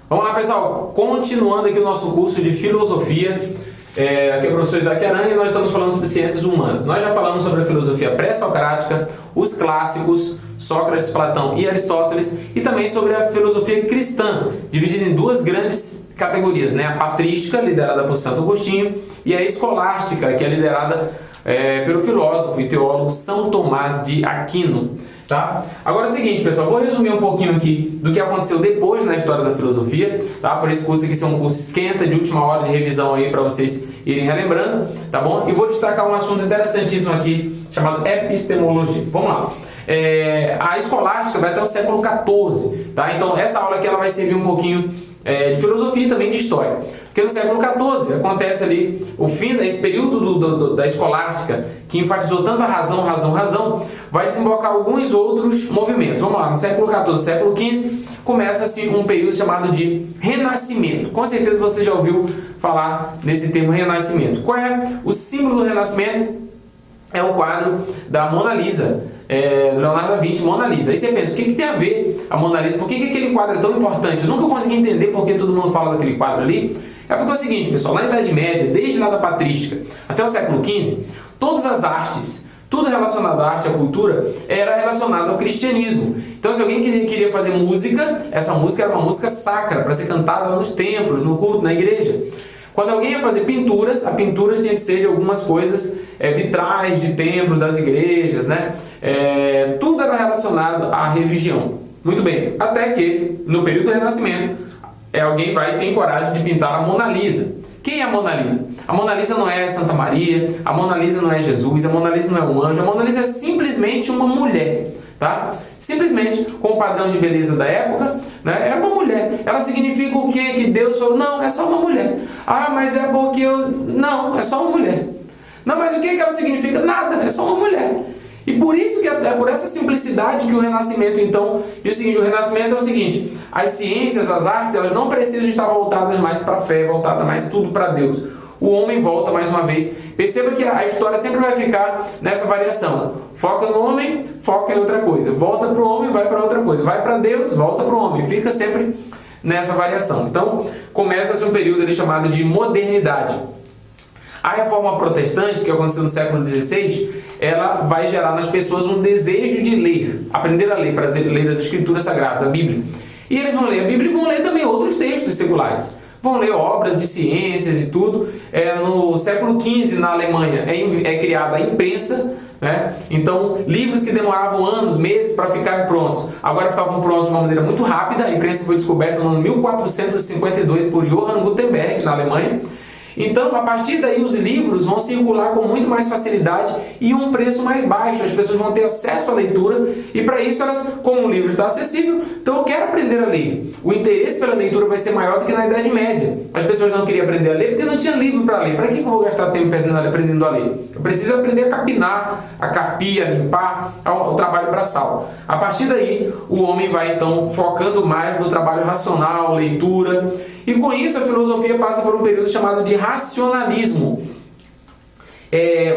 Vamos lá, pessoal, continuando aqui o nosso curso de filosofia. Aqui é o professor Isaac Aranha e nós estamos falando sobre ciências humanas. Nós já falamos sobre a filosofia pré-socrática, os clássicos, Sócrates, Platão e Aristóteles, e também sobre a filosofia cristã, dividida em duas grandes categorias, né? A patrística, liderada por Santo Agostinho, e a escolástica, que é liderada pelo filósofo e teólogo São Tomás de Aquino. Tá? Agora é o seguinte, pessoal, vou resumir um pouquinho aqui do que aconteceu depois na história da filosofia, tá? Por esse curso aqui ser um curso esquenta, de última hora de revisão aí para vocês irem relembrando, tá bom? E vou destacar um assunto interessantíssimo aqui, chamado epistemologia. Vamos lá. A escolástica vai até o século XIV, tá? Então essa aula aqui ela vai servir um pouquinho de filosofia e também de história. Porque no século XIV acontece ali o fim desse período da escolástica, que enfatizou tanto a razão, vai desembocar alguns outros movimentos. Vamos lá, no século XIV, século XV, começa-se um período chamado de Renascimento. Com certeza você já ouviu falar nesse termo Renascimento. Qual é o símbolo do Renascimento? É o quadro da Mona Lisa, do Leonardo da Vinci, Mona Lisa. Aí você pensa, o que tem a ver a Mona Lisa? Por que aquele quadro é tão importante? Eu nunca consegui entender por que todo mundo fala daquele quadro ali. É porque é o seguinte, pessoal, na Idade Média, desde lá da patrística até o século XV, todas as artes, tudo relacionado à arte, à cultura, era relacionado ao cristianismo. Então, se alguém queria fazer música, essa música era uma música sacra, para ser cantada nos templos, no culto, na igreja. Quando alguém ia fazer pinturas, a pintura tinha que ser de algumas coisas, vitrais de templos, das igrejas, né? Tudo era relacionado à religião. Muito bem, até que, no período do Renascimento, alguém vai ter coragem de pintar a Mona Lisa. Quem é a Mona Lisa? A Mona Lisa não é Santa Maria, a Mona Lisa não é Jesus, a Mona Lisa não é um anjo, a Mona Lisa é simplesmente uma mulher, tá? Simplesmente, com o padrão de beleza da época, né? É uma mulher. Ela significa o quê? Que Deus falou, não, é só uma mulher. Ah, mas é porque eu... Não, é só uma mulher. Não, mas o que ela significa? Nada, é só uma mulher. E por isso que é por essa simplicidade que o Renascimento, então, diz o seguinte, o Renascimento é o seguinte, as ciências, as artes, elas não precisam estar voltadas mais para a fé, voltada mais tudo para Deus. O homem volta mais uma vez. Perceba que a história sempre vai ficar nessa variação. Foca no homem, foca em outra coisa. Volta para o homem, vai para outra coisa. Vai para Deus, volta para o homem. Fica sempre nessa variação. Então, começa-se um período ali chamado de modernidade. A reforma protestante, que aconteceu no século XVI, ela vai gerar nas pessoas um desejo de ler, aprender a ler, para ler as escrituras sagradas, a Bíblia. E eles vão ler a Bíblia e vão ler também outros textos seculares. Vão ler obras de ciências e tudo. No século XV, na Alemanha, é criada a imprensa, né? Então, livros que demoravam anos, meses para ficarem prontos, agora ficavam prontos de uma maneira muito rápida. A imprensa foi descoberta no ano 1452 por Johann Gutenberg, na Alemanha. Então, a partir daí, os livros vão circular com muito mais facilidade e um preço mais baixo. As pessoas vão ter acesso à leitura e, para isso, como o livro está acessível, então eu quero aprender a ler. O interesse pela leitura vai ser maior do que na Idade Média. As pessoas não queriam aprender a ler porque não tinha livro para ler. Para que eu vou gastar tempo aprendendo a ler? Eu preciso aprender a capinar, a carpir, a limpar, o trabalho braçal. A partir daí, o homem vai, então, focando mais no trabalho racional, leitura. E com isso a filosofia passa por um período chamado de racionalismo.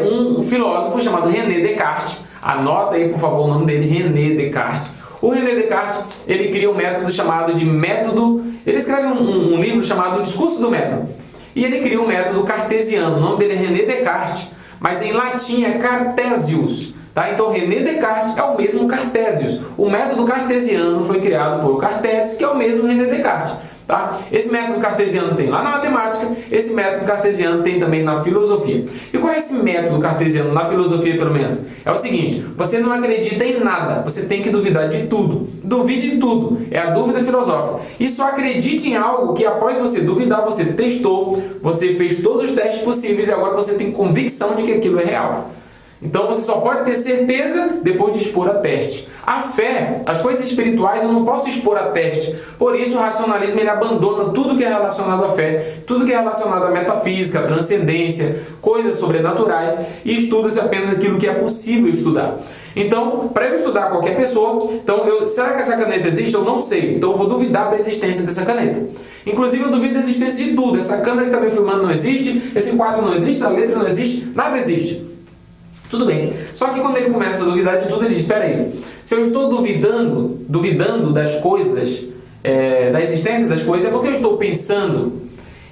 Um filósofo chamado René Descartes, anota aí por favor o nome dele, René Descartes. O René Descartes, ele cria um método chamado de método, ele escreve um livro chamado O Discurso do Método. E ele cria um método cartesiano, o nome dele é René Descartes, mas em latim é Cartesius. Tá? Então René Descartes é o mesmo Cartesius. O método cartesiano foi criado por Cartesius, que é o mesmo René Descartes. Tá? Esse método cartesiano tem lá na matemática, esse método cartesiano tem também na filosofia. E qual é esse método cartesiano na filosofia, pelo menos? É o seguinte, você não acredita em nada, você tem que duvidar de tudo. Duvide de tudo, é a dúvida filosófica. E só acredite em algo que após você duvidar, você testou, você fez todos os testes possíveis e agora você tem convicção de que aquilo é real. Então você só pode ter certeza depois de expor a teste. A fé, as coisas espirituais eu não posso expor a teste. Por isso o racionalismo ele abandona tudo que é relacionado à fé, tudo que é relacionado à metafísica, à transcendência, coisas sobrenaturais e estuda-se apenas aquilo que é possível estudar. Então, para eu estudar qualquer pessoa, será que essa caneta existe? Eu não sei. Então eu vou duvidar da existência dessa caneta. Inclusive eu duvido da existência de tudo. Essa câmera que está me filmando não existe, esse quadro não existe, essa letra não existe, nada existe. Tudo bem. Só que quando ele começa a duvidar de tudo, ele diz, espera aí, se eu estou duvidando das coisas da existência das coisas é porque eu estou pensando.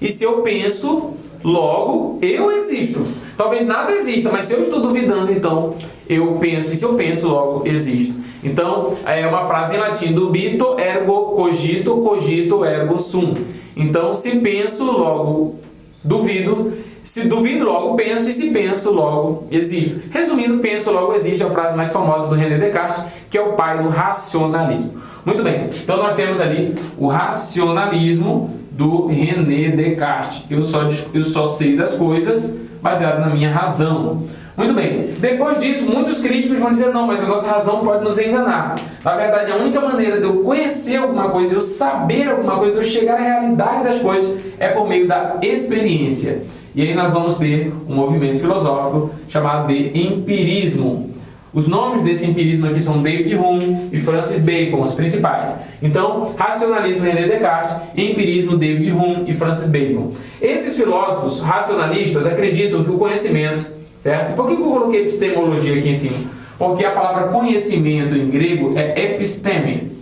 E se eu penso, logo eu existo. Talvez nada exista, mas se eu estou duvidando, então eu penso. E se eu penso, logo existo. Então, é uma frase em latim: dubito ergo cogito, cogito ergo sum. Então, se penso, logo duvido. Se duvido, logo penso. E se penso, logo existo. Resumindo, penso, logo existe, é a frase mais famosa do René Descartes, que é o pai do racionalismo. Muito bem, então nós temos ali o racionalismo do René Descartes. Eu só sei das coisas baseado na minha razão. Muito bem, depois disso, muitos críticos vão dizer: não, mas a nossa razão pode nos enganar. Na verdade, a única maneira de eu conhecer alguma coisa, de eu saber alguma coisa, de eu chegar à realidade das coisas, é por meio da experiência. E aí nós vamos ter um movimento filosófico chamado de empirismo. Os nomes desse empirismo aqui são David Hume e Francis Bacon, os principais. Então, racionalismo, René Descartes; empirismo, David Hume e Francis Bacon. Esses filósofos racionalistas acreditam que o conhecimento, certo? E por que eu coloquei epistemologia aqui em cima? Porque a palavra conhecimento em grego é episteme.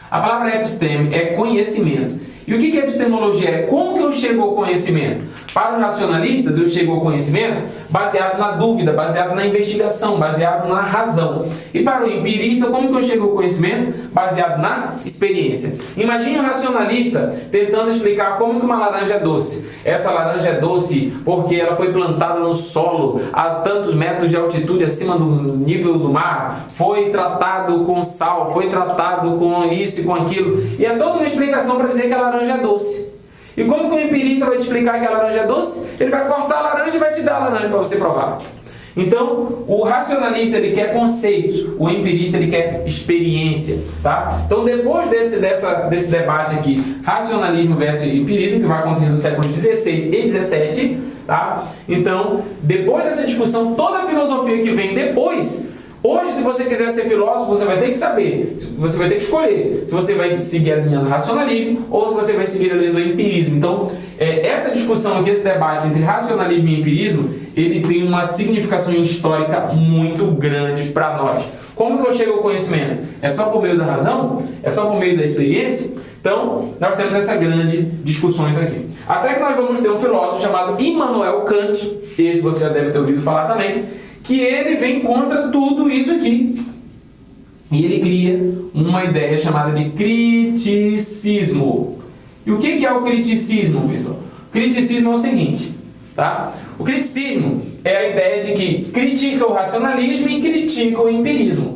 A palavra episteme é conhecimento. E o que é epistemologia? É como que eu chego ao conhecimento? Para os racionalistas, eu chego ao conhecimento baseado na dúvida, baseado na investigação, baseado na razão. E para o empirista, como que eu chego ao conhecimento? Baseado na experiência. Imagine um racionalista tentando explicar como que uma laranja é doce. Essa laranja é doce porque ela foi plantada no solo a tantos metros de altitude acima do nível do mar, foi tratado com sal, foi tratado com isso e com aquilo. E é toda uma explicação para dizer que a laranja é doce. E como que o empirista vai te explicar que a laranja é doce? Ele vai cortar a laranja e vai te dar a laranja para você provar. Então, o racionalista ele quer conceitos, o empirista ele quer experiência, tá? Então, depois desse debate aqui, racionalismo versus empirismo, que vai acontecer no século XVI e XVII, tá? Então, depois dessa discussão, toda a filosofia que vem depois. Hoje, se você quiser ser filósofo, você vai ter que saber, você vai ter que escolher se você vai seguir a linha do racionalismo ou se você vai seguir a linha do empirismo. Então, essa discussão aqui, esse debate entre racionalismo e empirismo, ele tem uma significação histórica muito grande para nós. Como que eu chego ao conhecimento? É só por meio da razão? É só por meio da experiência? Então, nós temos essas grandes discussões aqui. Até que nós vamos ter um filósofo chamado Immanuel Kant, esse você já deve ter ouvido falar também, que ele vem contra tudo isso aqui. E ele cria uma ideia chamada de criticismo. E o que é o criticismo, pessoal? O criticismo é o seguinte, tá? O criticismo é a ideia de que critica o racionalismo e critica o empirismo.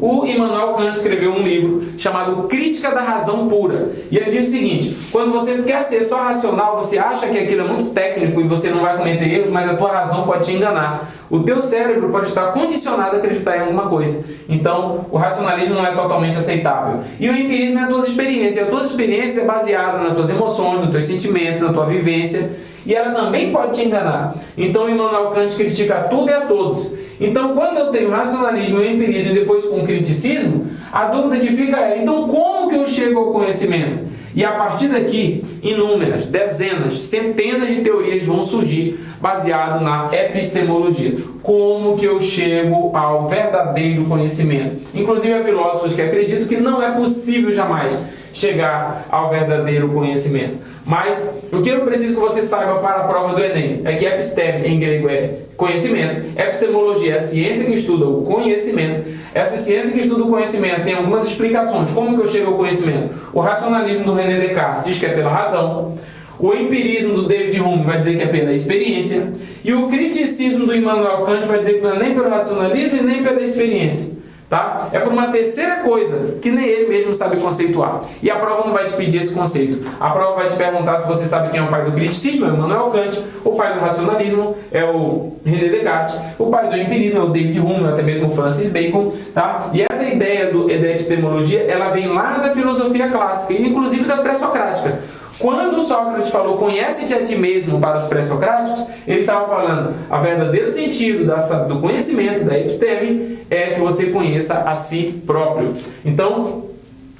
O Immanuel Kant escreveu um livro chamado Crítica da Razão Pura. E ele diz o seguinte: quando você quer ser só racional, você acha que aquilo é muito técnico e você não vai cometer erros, mas a tua razão pode te enganar. O teu cérebro pode estar condicionado a acreditar em alguma coisa. Então, o racionalismo não é totalmente aceitável. E o empirismo é as tuas experiências. E a tua experiência é baseada nas tuas emoções, nos teus sentimentos, na tua vivência. E ela também pode te enganar. Então, o Immanuel Kant critica tudo e a todos. Então, quando eu tenho racionalismo e empirismo e depois com criticismo, a dúvida que fica é: então como que eu chego ao conhecimento? E a partir daqui, inúmeras, dezenas, centenas de teorias vão surgir baseado na epistemologia. Como que eu chego ao verdadeiro conhecimento? Inclusive há filósofos que acreditam que não é possível jamais chegar ao verdadeiro conhecimento. Mas o que eu preciso que você saiba para a prova do Enem é que episteme em grego é conhecimento, epistemologia é a ciência que estuda o conhecimento. Essa ciência que estuda o conhecimento tem algumas explicações. Como que eu chego ao conhecimento? O racionalismo do René Descartes diz que é pela razão. O empirismo do David Hume vai dizer que é pela experiência. E o criticismo do Immanuel Kant vai dizer que não é nem pelo racionalismo e nem pela experiência. Tá? É por uma terceira coisa que nem ele mesmo sabe conceituar. E a prova não vai te pedir esse conceito. A prova vai te perguntar se você sabe quem é o pai do criticismo, é o Immanuel Kant. O pai do racionalismo é o René Descartes. O pai do empirismo é o David Hume, ou até mesmo o Francis Bacon. Tá? E essa ideia da epistemologia, ela vem lá da filosofia clássica, e inclusive da pré-socrática. Quando Sócrates falou conhece-te a ti mesmo para os pré-socráticos, ele estava falando o verdadeiro sentido do conhecimento, da episteme, é que você conheça a si próprio. Então,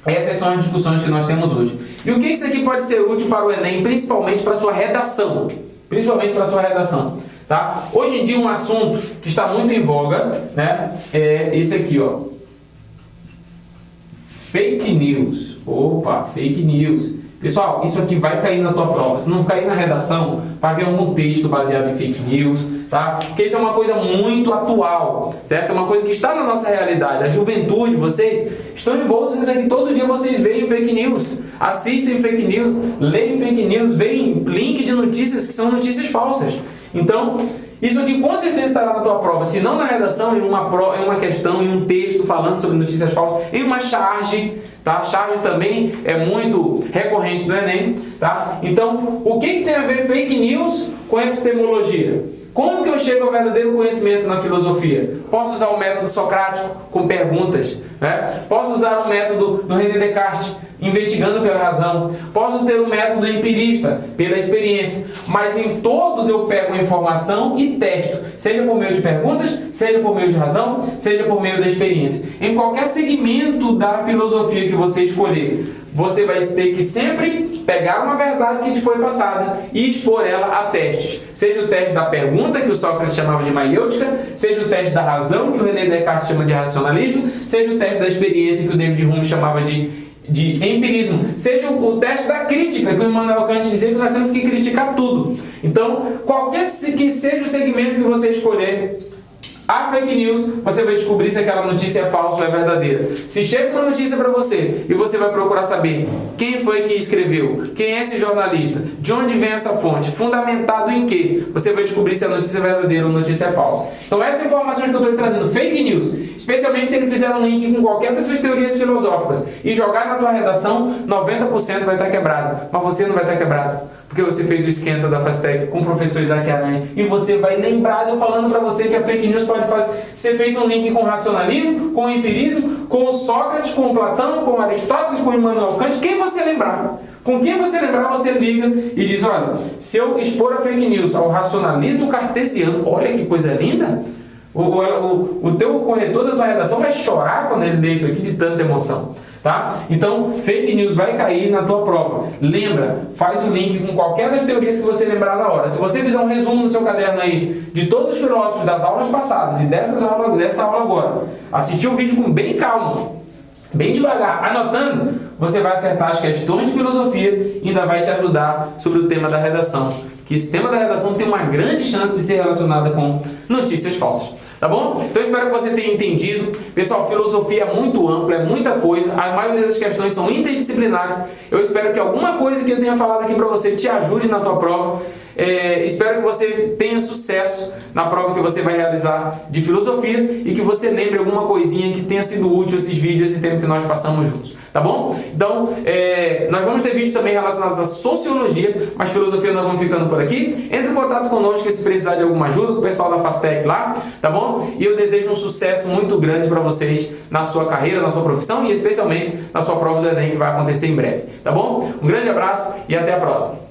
essas são as discussões que nós temos hoje. E o que isso aqui pode ser útil para o Enem, principalmente para a sua redação? Principalmente para a sua redação. Tá? Hoje em dia, um assunto que está muito em voga, né, é esse aqui, ó. Fake news. Opa, fake news. Pessoal, isso aqui vai cair na tua prova. Se não cair na redação, vai ver algum texto baseado em fake news, tá? Porque isso é uma coisa muito atual, certo? É uma coisa que está na nossa realidade. A juventude, vocês estão envoltos nisso aqui. Todo dia vocês veem fake news, assistem fake news, leem fake news, veem link de notícias que são notícias falsas. Então, isso aqui com certeza estará na tua prova, se não na redação, em uma questão, em um texto falando sobre notícias falsas, em uma charge, tá? Charge também é muito recorrente no Enem, tá? Então, o que tem a ver fake news com epistemologia? Como que eu chego ao verdadeiro conhecimento na filosofia? Posso usar o método socrático com perguntas, né? Posso usar o método do René Descartes, investigando pela razão. Posso ter o método empirista, pela experiência. Mas em todos eu pego a informação e testo, seja por meio de perguntas, seja por meio de razão, seja por meio da experiência. Em qualquer segmento da filosofia que você escolher, você vai ter que sempre pegar uma verdade que te foi passada e expor ela a testes. Seja o teste da pergunta, que o Sócrates chamava de maiêutica, seja o teste da razão, que o René Descartes chama de racionalismo, seja o teste da experiência, que o David Hume chamava de empirismo, seja o teste da crítica, que o Immanuel Kant dizia que nós temos que criticar tudo. Então, qualquer que seja o segmento que você escolher, a fake news, você vai descobrir se aquela notícia é falsa ou é verdadeira. Se chega uma notícia para você e você vai procurar saber quem foi que escreveu, quem é esse jornalista, de onde vem essa fonte, fundamentado em quê, você vai descobrir se a notícia é verdadeira ou a notícia é falsa. Então essas informações que eu estou trazendo, fake news, especialmente se ele fizer um link com qualquer dessas teorias filosóficas e jogar na tua redação, 90% vai estar quebrado, mas você não vai estar quebrado. Porque você fez o esquenta da FASTEC com o professor Isaac Aranha. E você vai lembrar de eu falando para você que a fake news pode ser feito um link com o racionalismo, com o empirismo, com o Sócrates, com o Platão, com o Aristóteles, com o Immanuel Kant. Quem você lembrar? Com quem você lembrar, você liga e diz, olha, se eu expor a fake news ao racionalismo cartesiano, olha que coisa linda, o teu corretor da tua redação vai chorar quando ele lê isso aqui de tanta emoção. Tá? Então, fake news vai cair na tua prova. Lembra, faz o link com qualquer das teorias que você lembrar na hora. Se você fizer um resumo no seu caderno aí de todos os filósofos das aulas passadas e dessa aula agora, assistir o vídeo com bem calma, bem devagar, anotando, você vai acertar as questões de filosofia e ainda vai te ajudar sobre o tema da redação. Que esse tema da redação tem uma grande chance de ser relacionado com notícias falsas. Tá bom? Então espero que você tenha entendido. Pessoal, filosofia é muito ampla, é muita coisa. A maioria das questões são interdisciplinares. Eu espero que alguma coisa que eu tenha falado aqui para você te ajude na tua prova. Espero que você tenha sucesso na prova que você vai realizar de filosofia e que você lembre alguma coisinha que tenha sido útil esses vídeos, esse tempo que nós passamos juntos, tá bom? Então, nós vamos ter vídeos também relacionados à sociologia, mas filosofia nós vamos ficando por aqui. Entre em contato conosco se precisar de alguma ajuda com o pessoal da FASTEC lá, tá bom? E eu desejo um sucesso muito grande para vocês na sua carreira, na sua profissão e especialmente na sua prova do Enem que vai acontecer em breve, tá bom? Um grande abraço e até a próxima!